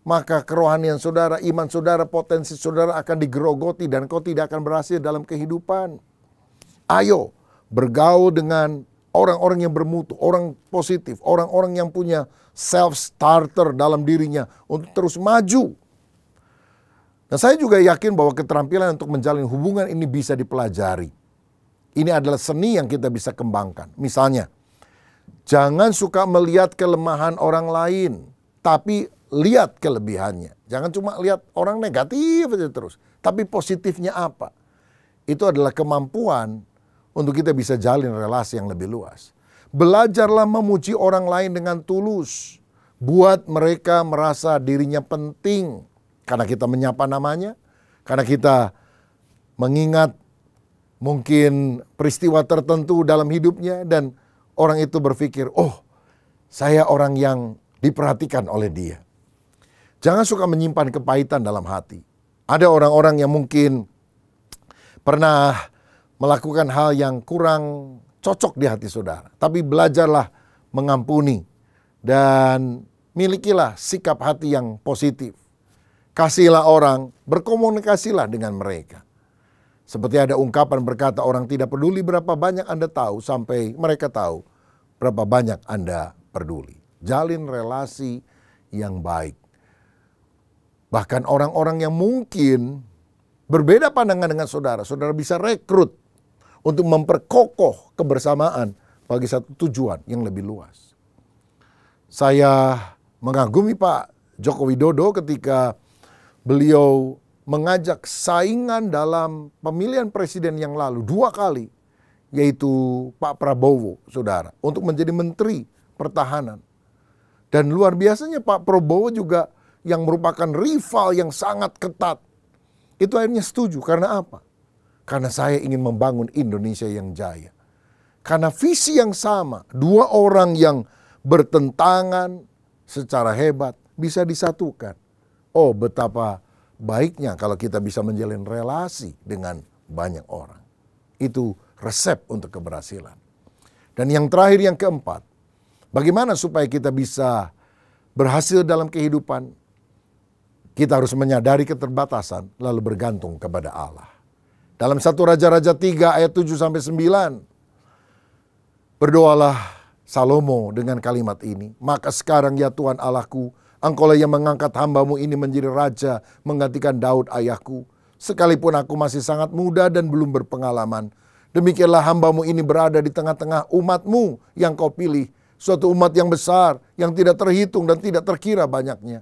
Maka kerohanian saudara, iman saudara, potensi saudara akan digerogoti dan kau tidak akan berhasil dalam kehidupan. Ayo bergaul dengan orang-orang yang bermutu, orang positif, orang-orang yang punya self-starter dalam dirinya untuk terus maju. Dan saya juga yakin bahwa keterampilan untuk menjalin hubungan ini bisa dipelajari. Ini adalah seni yang kita bisa kembangkan. Misalnya, jangan suka melihat kelemahan orang lain, tapi lihat kelebihannya. Jangan cuma lihat orang negatif aja terus, tapi positifnya apa. Itu adalah kemampuan untuk kita bisa jalin relasi yang lebih luas. Belajarlah memuji orang lain dengan tulus. Buat mereka merasa dirinya penting. Karena kita menyapa namanya. Karena kita mengingat mungkin peristiwa tertentu dalam hidupnya. Dan orang itu berpikir, oh saya orang yang diperhatikan oleh dia. Jangan suka menyimpan kepahitan dalam hati. Ada orang-orang yang mungkin pernah melakukan hal yang kurang cocok di hati saudara. Tapi belajarlah mengampuni dan milikilah sikap hati yang positif. Kasihilah orang, berkomunikasilah dengan mereka. Seperti ada ungkapan berkata, orang tidak peduli berapa banyak Anda tahu sampai mereka tahu berapa banyak Anda peduli. Jalin relasi yang baik. Bahkan orang-orang yang mungkin berbeda pandangan dengan saudara, saudara bisa rekrut untuk memperkokoh kebersamaan bagi satu tujuan yang lebih luas. Saya mengagumi Pak Joko Widodo ketika beliau mengajak saingan dalam pemilihan presiden yang lalu 2 kali, yaitu Pak Prabowo, saudara, untuk menjadi Menteri Pertahanan. Dan luar biasanya Pak Prabowo juga yang merupakan rival yang sangat ketat, itu akhirnya setuju. Karena apa? Karena saya ingin membangun Indonesia yang jaya. Karena visi yang sama, 2 orang yang bertentangan secara hebat bisa disatukan. Oh, betapa baiknya kalau kita bisa menjalin relasi dengan banyak orang. Itu resep untuk keberhasilan. Dan yang terakhir, yang keempat, bagaimana supaya kita bisa berhasil dalam kehidupan? Kita harus menyadari keterbatasan lalu bergantung kepada Allah. Dalam 1 Raja-Raja 3 ayat 7-9, berdoalah Salomo dengan kalimat ini. Maka sekarang ya Tuhan Allahku, Engkaulah yang mengangkat hamba-Mu ini menjadi raja menggantikan Daud ayahku. Sekalipun aku masih sangat muda dan belum berpengalaman, demikianlah hamba-Mu ini berada di tengah-tengah umat-Mu yang Kau pilih. Suatu umat yang besar, yang tidak terhitung dan tidak terkira banyaknya.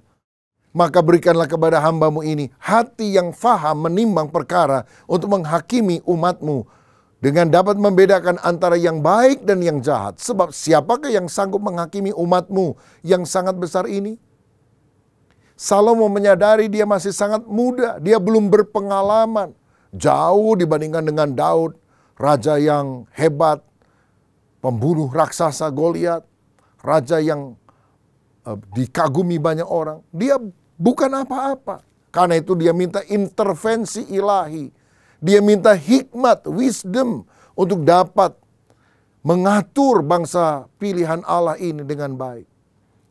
Maka berikanlah kepada hamba-Mu ini hati yang faham menimbang perkara untuk menghakimi umat-Mu dengan dapat membedakan antara yang baik dan yang jahat. Sebab siapakah yang sanggup menghakimi umat-Mu yang sangat besar ini? Salomo menyadari dia masih sangat muda, dia belum berpengalaman. Jauh dibandingkan dengan Daud, raja yang hebat, pembunuh raksasa Goliat, raja yang dikagumi banyak orang. Dia bukan apa-apa. Karena itu dia minta intervensi ilahi. Dia minta hikmat, wisdom untuk dapat mengatur bangsa pilihan Allah ini dengan baik.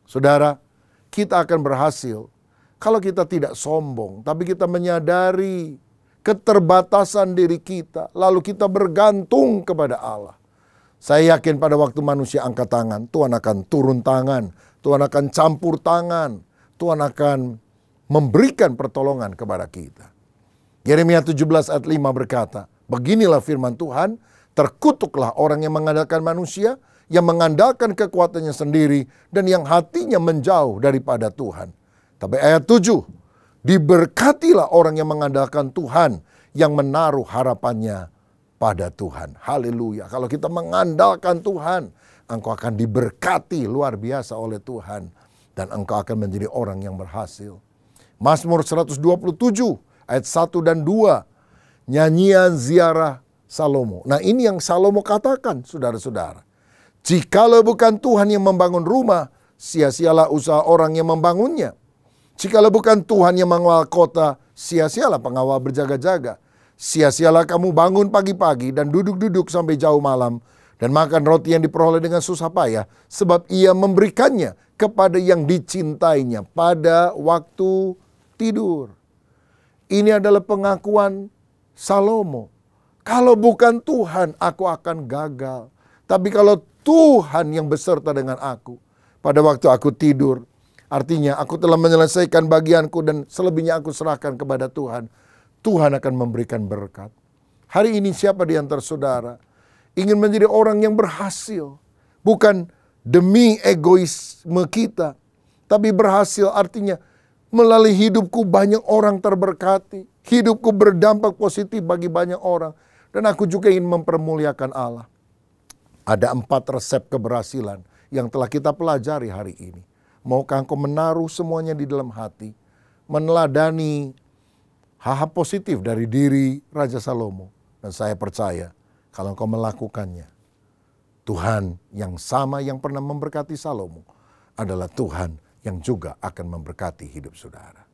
Saudara, kita akan berhasil kalau kita tidak sombong, tapi kita menyadari keterbatasan diri kita, lalu kita bergantung kepada Allah. Saya yakin pada waktu manusia angkat tangan, Tuhan akan turun tangan, Tuhan akan campur tangan, Tuhan akan memberikan pertolongan kepada kita. Yeremia 17 ayat 5 berkata, beginilah firman Tuhan, terkutuklah orang yang mengandalkan manusia, yang mengandalkan kekuatannya sendiri, dan yang hatinya menjauh daripada Tuhan. Tapi ayat 7, diberkatilah orang yang mengandalkan Tuhan, yang menaruh harapannya pada Tuhan. Haleluya. Kalau kita mengandalkan Tuhan, engkau akan diberkati luar biasa oleh Tuhan. Dan engkau akan menjadi orang yang berhasil. Mazmur 127 ayat 1 dan 2. Nyanyian ziarah Salomo. Nah ini yang Salomo katakan, saudara-saudara. Jikalau bukan Tuhan yang membangun rumah, sia-sialah usaha orang yang membangunnya. Jikalau bukan Tuhan yang mengawal kota, sia-sialah pengawal berjaga-jaga. Sia-sialah kamu bangun pagi-pagi dan duduk-duduk sampai jauh malam, dan makan roti yang diperoleh dengan susah payah, sebab ia memberikannya kepada yang dicintainya pada waktu tidur. Ini adalah pengakuan Salomo. Kalau bukan Tuhan, aku akan gagal. Tapi kalau Tuhan yang beserta dengan aku, pada waktu aku tidur, artinya aku telah menyelesaikan bagianku dan selebihnya aku serahkan kepada Tuhan. Tuhan akan memberikan berkat. Hari ini siapa di antara saudara ingin menjadi orang yang berhasil. Bukan demi egoisme kita, tapi berhasil artinya melalui hidupku banyak orang terberkati. Hidupku berdampak positif bagi banyak orang. Dan aku juga ingin mempermuliakan Allah. Ada 4 resep keberhasilan yang telah kita pelajari hari ini. Maukah engkau menaruh semuanya di dalam hati? Meneladani hal-hal positif dari diri Raja Salomo. Dan saya percaya kalau engkau melakukannya, Tuhan yang sama yang pernah memberkati Salomo adalah Tuhan yang juga akan memberkati hidup saudara.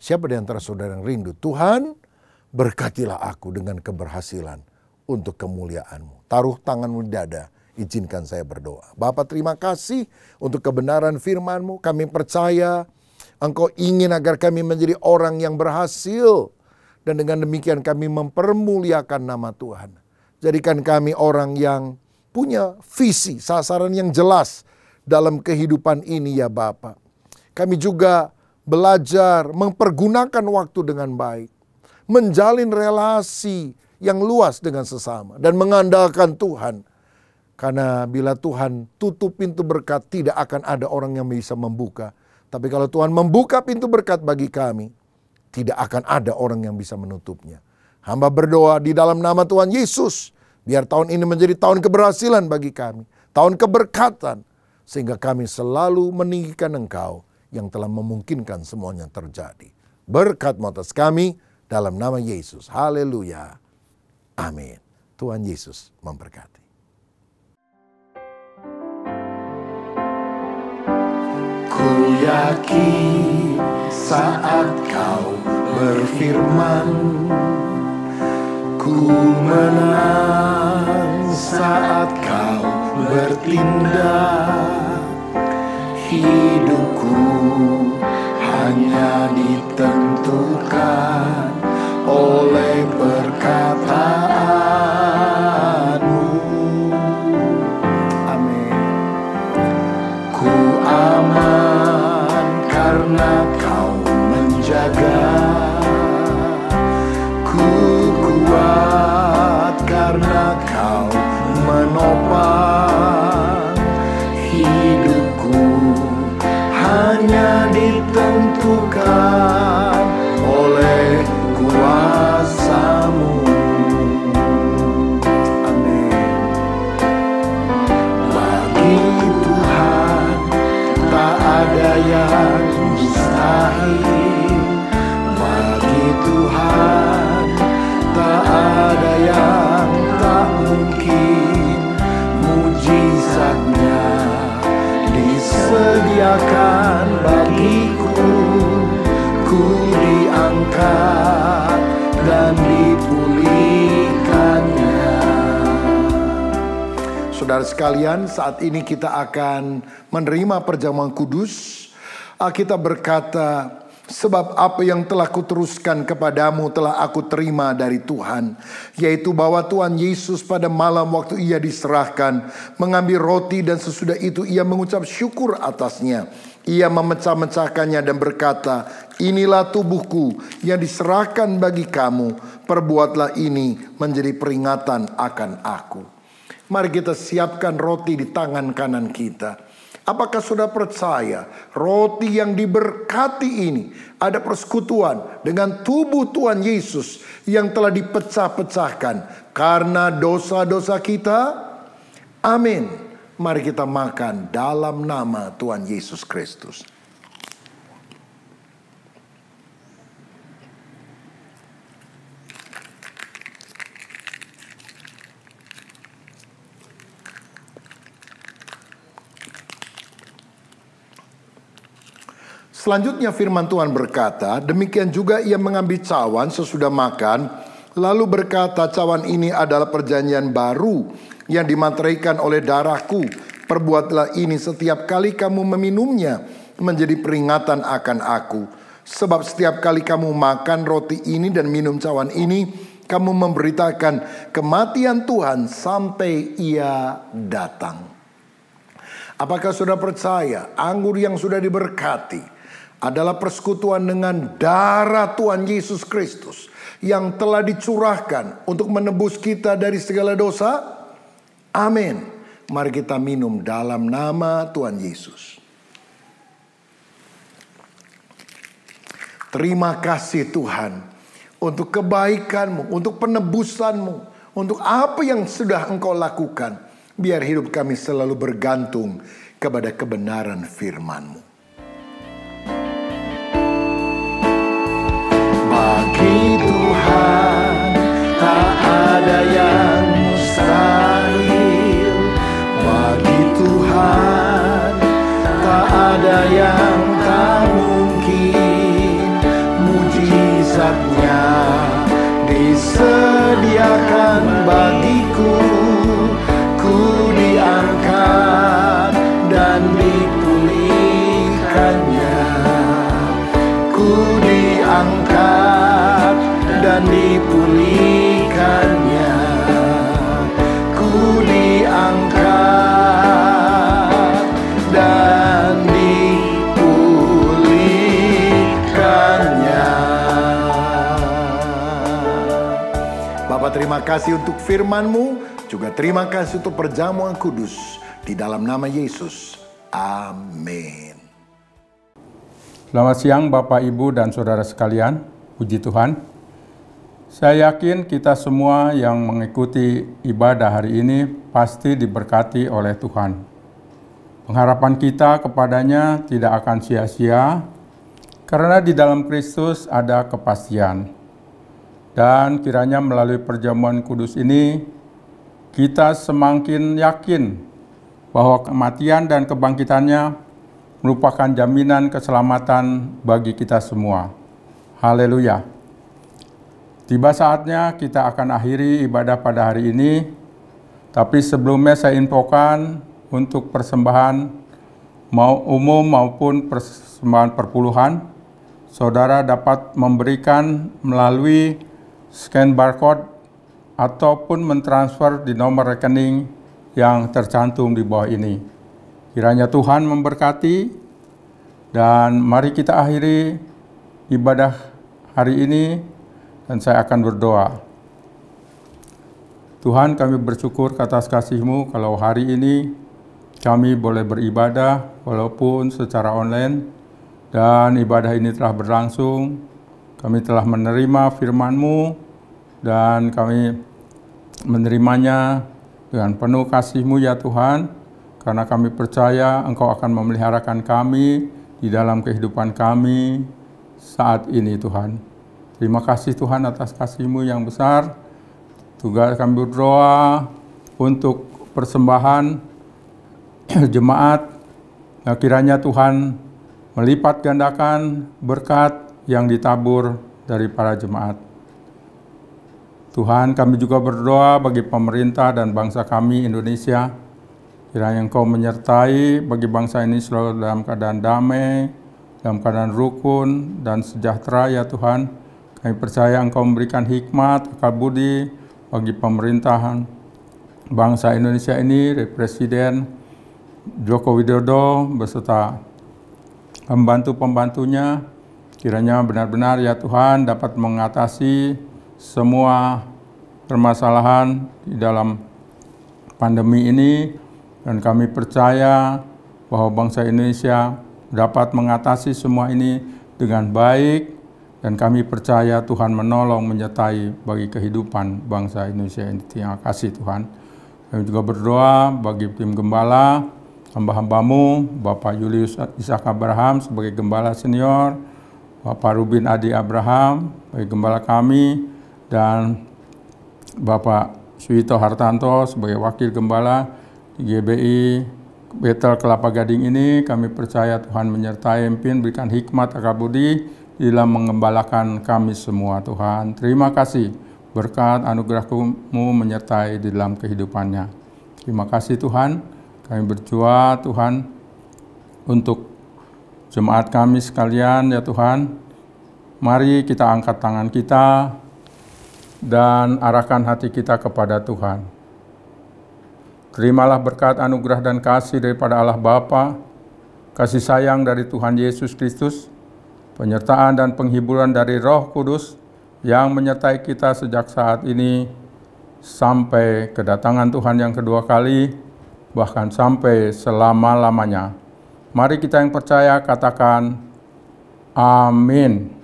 Siapa di antara saudara yang rindu, Tuhan berkatilah aku dengan keberhasilan untuk kemuliaan-Mu. Taruh tanganmu di dada, izinkan saya berdoa. Bapa, terima kasih untuk kebenaran firman-Mu. Kami percaya Engkau ingin agar kami menjadi orang yang berhasil. Dan dengan demikian kami mempermuliakan nama Tuhan. Jadikan kami orang yang punya visi, sasaran yang jelas dalam kehidupan ini ya Bapa. Kami juga belajar mempergunakan waktu dengan baik. Menjalin relasi yang luas dengan sesama. Dan mengandalkan Tuhan. Karena bila Tuhan tutup pintu berkat, tidak akan ada orang yang bisa membuka. Tapi kalau Tuhan membuka pintu berkat bagi kami, tidak akan ada orang yang bisa menutupnya. Hamba berdoa di dalam nama Tuhan Yesus. Biar tahun ini menjadi tahun keberhasilan bagi kami. Tahun keberkatan. Sehingga kami selalu meninggikan Engkau yang telah memungkinkan semuanya terjadi. Berkat-Mu atas kami dalam nama Yesus. Haleluya. Amin. Tuhan Yesus memberkati. Ku yakin saat Kau berfirman, ku menang saat Kau bertindak. Hidupku hanya ditentukan oleh perkataan-Mu. Amin. Ku aman karena Kau menjaga. Ku kuat karena Kau menopang. Hidupku hanya ditentukan oleh kuasa-Mu. Amin. Bagi Tuhan tak ada yang mustahil. Bagi Tuhan tak ada yang tak mungkin. Mujizatnya disediakan bagiku. Ku diangkat dan dipulihkannya. Saudara sekalian, saat ini kita akan menerima perjamuan kudus. Alkitab berkata, sebab apa yang telah kuteruskan kepadamu telah aku terima dari Tuhan. Yaitu bahwa Tuhan Yesus pada malam waktu ia diserahkan, mengambil roti dan sesudah itu ia mengucap syukur atasnya. Ia memecah-mecahkannya dan berkata, inilah tubuhku yang diserahkan bagi kamu. Perbuatlah ini menjadi peringatan akan aku. Mari kita siapkan roti di tangan kanan kita. Apakah saudara percaya roti yang diberkati ini ada persekutuan dengan tubuh Tuhan Yesus yang telah dipecah-pecahkan karena dosa-dosa kita? Amin. Mari kita makan dalam nama Tuhan Yesus Kristus. Selanjutnya firman Tuhan berkata, demikian juga ia mengambil cawan sesudah makan, lalu berkata, cawan ini adalah perjanjian baru yang dimateraikan oleh darahku. Perbuatlah ini setiap kali kamu meminumnya menjadi peringatan akan aku. Sebab setiap kali kamu makan roti ini dan minum cawan ini, kamu memberitakan kematian Tuhan sampai ia datang. Apakah saudara percaya anggur yang sudah diberkati adalah persekutuan dengan darah Tuhan Yesus Kristus yang telah dicurahkan untuk menebus kita dari segala dosa? Amin. Mari kita minum dalam nama Tuhan Yesus. Terima kasih Tuhan untuk kebaikan-Mu, untuk penebusan-Mu, untuk apa yang sudah Engkau lakukan. Biar hidup kami selalu bergantung kepada kebenaran firman-Mu. Bagi Tuhan tak ada yang mustahil. Bagi Tuhan tak ada yang tak mungkin. Mujizatnya disediakan bagiku. Ku diangkat dan dipulihkannya. Ku diangkat dan dipulihkannya. Ku diangkat dan dipulihkannya. Bapa, terima kasih untuk firman-Mu, juga terima kasih untuk perjamuan kudus. Di dalam nama Yesus, amin. Selamat siang Bapak, Ibu, dan Saudara sekalian. Puji Tuhan. Saya yakin kita semua yang mengikuti ibadah hari ini pasti diberkati oleh Tuhan. Pengharapan kita kepadanya tidak akan sia-sia, karena di dalam Kristus ada kepastian. Dan kiranya melalui perjamuan kudus ini, kita semakin yakin bahwa kematian dan kebangkitannya merupakan jaminan keselamatan bagi kita semua. Haleluya. Tiba saatnya kita akan akhiri ibadah pada hari ini, tapi sebelumnya saya infokan untuk persembahan mau umum maupun persembahan perpuluhan, saudara dapat memberikan melalui scan barcode ataupun mentransfer di nomor rekening yang tercantum di bawah ini. Kiranya Tuhan memberkati, dan mari kita akhiri ibadah hari ini, dan saya akan berdoa. Tuhan, kami bersyukur atas kasih-Mu kalau hari ini kami boleh beribadah walaupun secara online, dan ibadah ini telah berlangsung. Kami telah menerima firman-Mu dan kami menerimanya dengan penuh kasih-Mu ya Tuhan, karena kami percaya Engkau akan memeliharakan kami di dalam kehidupan kami saat ini Tuhan. Terima kasih Tuhan atas kasih-Mu yang besar. Juga kami berdoa untuk persembahan jemaat. Nah, kiranya Tuhan melipat gandakan berkat yang ditabur dari para jemaat. Tuhan, kami juga berdoa bagi pemerintah dan bangsa kami Indonesia. Kiranya Engkau menyertai bagi bangsa ini selalu dalam keadaan damai, dalam keadaan rukun dan sejahtera ya Tuhan. Kami percaya Engkau memberikan hikmat, akal budi bagi pemerintahan bangsa Indonesia ini, Presiden Joko Widodo beserta pembantu-pembantunya. Kiranya benar-benar ya Tuhan dapat mengatasi semua permasalahan di dalam pandemi ini, dan kami percaya bahwa bangsa Indonesia dapat mengatasi semua ini dengan baik, dan kami percaya Tuhan menolong menyertai bagi kehidupan bangsa Indonesia ini. Terima kasih Tuhan. Kami juga berdoa bagi tim gembala, hamba-hamba-Mu, Bapak Julius Ishak Abraham sebagai gembala senior, Bapak Rubin Adi Abraham sebagai gembala kami, dan Bapak Suito Hartanto sebagai wakil gembala di GBI Betel Kelapa Gading ini. Kami percaya Tuhan menyertai, pimpin, berikan hikmat, akal budi dalam mengembalakan kami semua Tuhan. Terima kasih berkat anugerah-Mu menyertai di dalam kehidupannya. Terima kasih Tuhan. Kami berdoa Tuhan untuk jemaat kami sekalian ya Tuhan. Mari kita angkat tangan kita dan arahkan hati kita kepada Tuhan. Terimalah berkat anugerah dan kasih daripada Allah Bapa, kasih sayang dari Tuhan Yesus Kristus, penyertaan dan penghiburan dari Roh Kudus yang menyertai kita sejak saat ini sampai kedatangan Tuhan yang kedua kali, bahkan sampai selama-lamanya. Mari kita yang percaya katakan amin.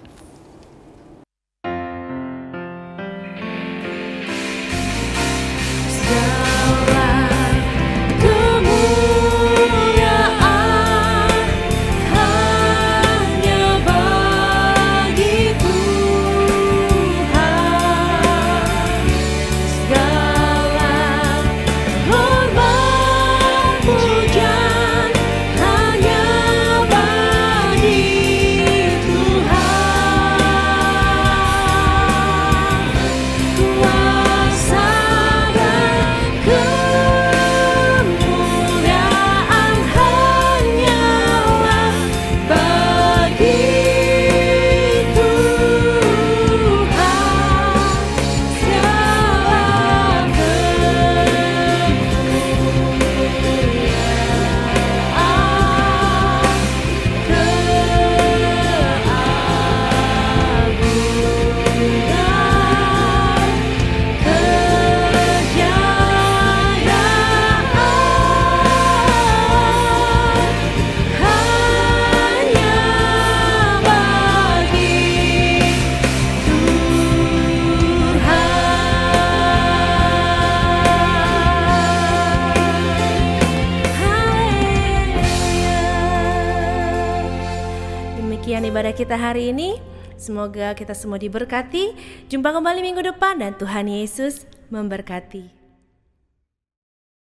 Demikian ibadah kita hari ini. Semoga kita semua diberkati. Jumpa kembali minggu depan dan Tuhan Yesus memberkati.